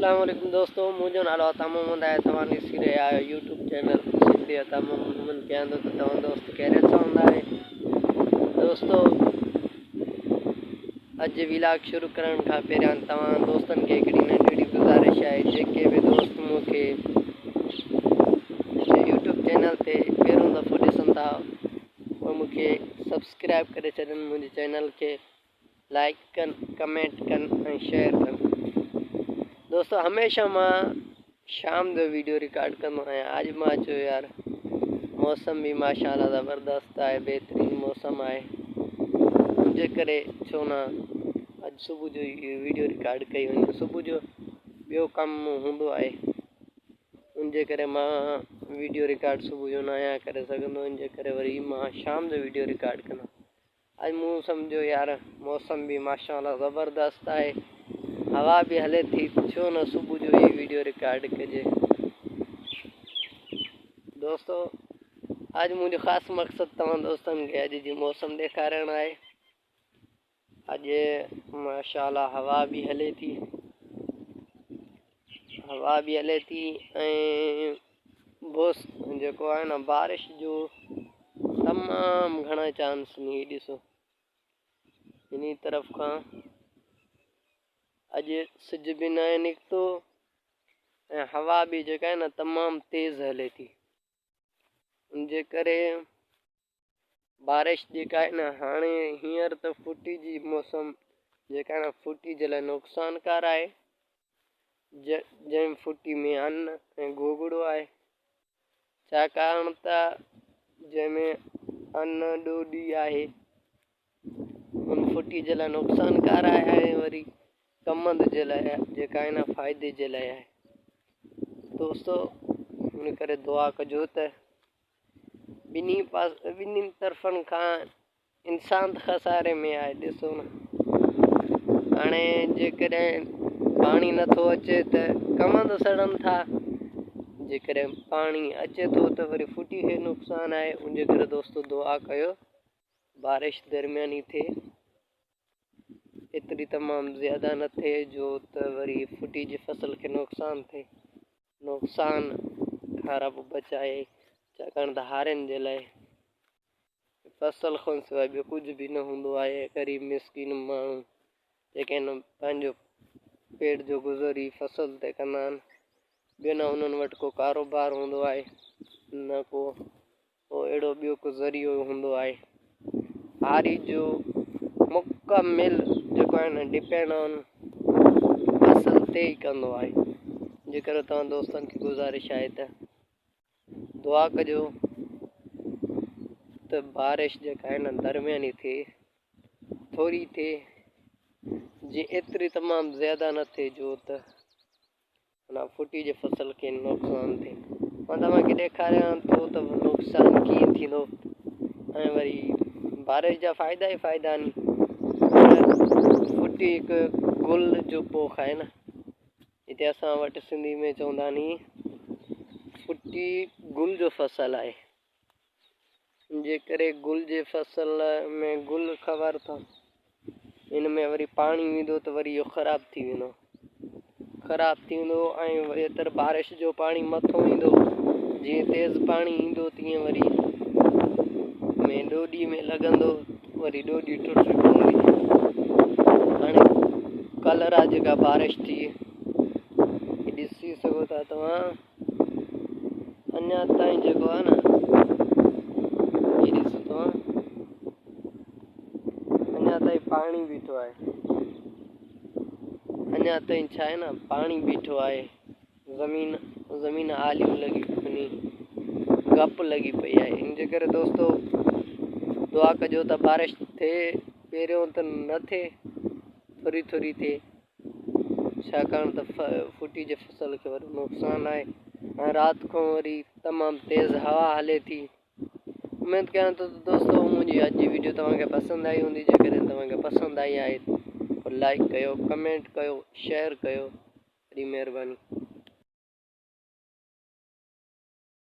अस्सलाम वालेकुम दोस्तों, मुझो नालो अता मोहम्मद आहे। तव्हां ॾिसी रहिया आहियो यूट्यूब चैनल सिंधी अता मोहम्मद कहंदो त तव्हां दोस्त खैरियत सां हूंदा आहे। दोस्तों, अॼु व्लॉग शुरू करण खां पहिरियां तव्हां दोस्तनि खे हिकिड़ी नंढड़ी गुज़ारिश आहे। जेके बि दोस्त मूंखे यूट्यूब चैनल ते पहिरियों दफ़ो ॾिसनि था उहे मूंखे सब्सक्राइब करे छॾनि, मुंहिंजे चैनल खे लाइक कनि, कमेंट कनि ऐं शेयर कनि। दोस्तों, हमेशह मां शाम जो वीडियो रिकॉर्ड कंदो आहियां। अॼु मां चयो यार मौसम भी माशाअल्लाह ज़बरदस्त आहे, बेहतरीन मौसम आहे, मुंहिंजे करे छो न अॼु सुबुह जो वीडियो रिकॉर्ड कई वञे। सुबुह जो ॿियो कमु हूंदो आहे, उनजे करे मां वीडियो रिकॉर्ड सुबुह जो न आहियां करे सघंदो, इनजे करे वरी मां शाम जो वीडियो रिकॉर्ड कंदो। अॼु मूं सम्झो यार मौसम भी माशाअल्लाह ज़बरदस्त आहे, हवा भी हले थी, छो न सुबुह जो ही वीडियो रिकॉर्ड कजे। दोस्तों, आज मुझे ख़ास मकसद तव्हां दोस्तन के अॼु जी मौसम ॾेखारण आहे। अॼु माशाअल्लाह हवा भी हले थी ऐं बोस जेको आहे न बारिश जो तमामु घणा चांस नी ॾिसो इन तरफ़ खां अॼु सिज भी न निकितो ऐं हवा भी जेका आहे न तमामु तेज़ हले थी। उनजे करे बारिश जेका आहे न हाणे हींअर त फुटी जी मौसम जेका आहे न फुटी जे लाइ नुक़सानकार आहे। जंहिं फुटी में अन्न ऐं गोगड़ो आहे, छाकाणि त जंहिंमें अन्न ॾोॾी आहे उन फुटी जे लाइ नुक़सानकार आहे ऐं वरी कमंद जे लाइ जेका आहे न फ़ाइदे जे लाइ आहे। दोस्तों, इन करे दुआ कजो त ॿिन्ही तरफ़नि खां इंसान खसारे में आहे। ॾिसो न हाणे जेकॾहिं पाणी नथो अचे त कमंद सड़नि था, जेकॾहिं पाणी अचे थो त वरी फुटी खे नुक़सान आहे। उनजे करे दोस्तों दुआ कयो बारिश दरमियानी थिए, एतिरी तमामु ज़्यादा न थिए जो त वरी फुटी जी फसल खे नुक़सान थिए। नुक़सान खां रब बचाए, छाकाणि त हारियुनि जे लाइ फसल खां सवाइ ॿियो कुझु बि न हूंदो आहे। ग़रीब मिसकीन माण्हू जेके न पंहिंजो पेट जो गुज़र ई फसल ते कंदा आहिनि, ॿियो न उन्हनि वटि को कारोबार हूंदो आहे, न को अहिड़ो ॿियो को ज़रियो हूंदो आहे। हारी जो मुकमिल जेको आहे न डिपेंड ऑन फसल ते ई कंदो आहे। जेकर तव्हां दोस्तनि खे गुज़ारिश आहे त दुआ कजो त बारिश जेका आहे न दरमियानी थिए, थोरी थिए, जी एतिरी तमामु ज़्यादा न थिए जो त फुटी जे फसल खे नुक़सान थिए। मां तव्हांखे ॾेखारियां थो त नुक़सान कीअं थींदो ऐं वरी बारिश जा फ़ाइदा ई फ़ाइदा आहिनि। फुटी हिकु गुल जो पोख आहे न, हिते असां वटि सिंधी में चवंदा नी फुटी गुल जो फसल आहे। जे करे गुल जे फसल में गुल ख़बर अथव, इन में वरी पाणी ईंदो त वरी इहो ख़राबु थी वेंदो ऐं वरी एतिरो बारिश जो पाणी मथो ईंदो, जीअं तेज़ पाणी ईंदो तीअं वरी में ॾोॾी में लॻंदो, वरी ॾोॾी टुटी पवंदी। हाणे कल्ह राति जेका बारिश थी ॾिसी सघो था तव्हां, अञा ताईं जेको आहे न ॾिसो तव्हां, अञा ताईं पाणी बीठो आहे, अञा ताईं छा आहे न पाणी बीठो आहे। ज़मीन आलियूं लॻी वञी, गप लॻी पई आहे। इनजे करे दोस्तों दुआ कजो त बारिश थिए, पहिरियों त न थिए, थोरी थोरी थिए, छाकाणि त फुटी जे फसल खे वरी नुक़सान आहे ऐं राति खां वरी तमामु तेज़ हवा हले थी। उमेद कयां थो त दोस्तों मुंहिंजी अॼु जी वीडियो तव्हांखे पसंदि आई हूंदी। जेकॾहिं तव्हांखे पसंदि आई आहे त लाइक कयो, कमेंट कयो, शेयर कयो, वॾी महिरबानी।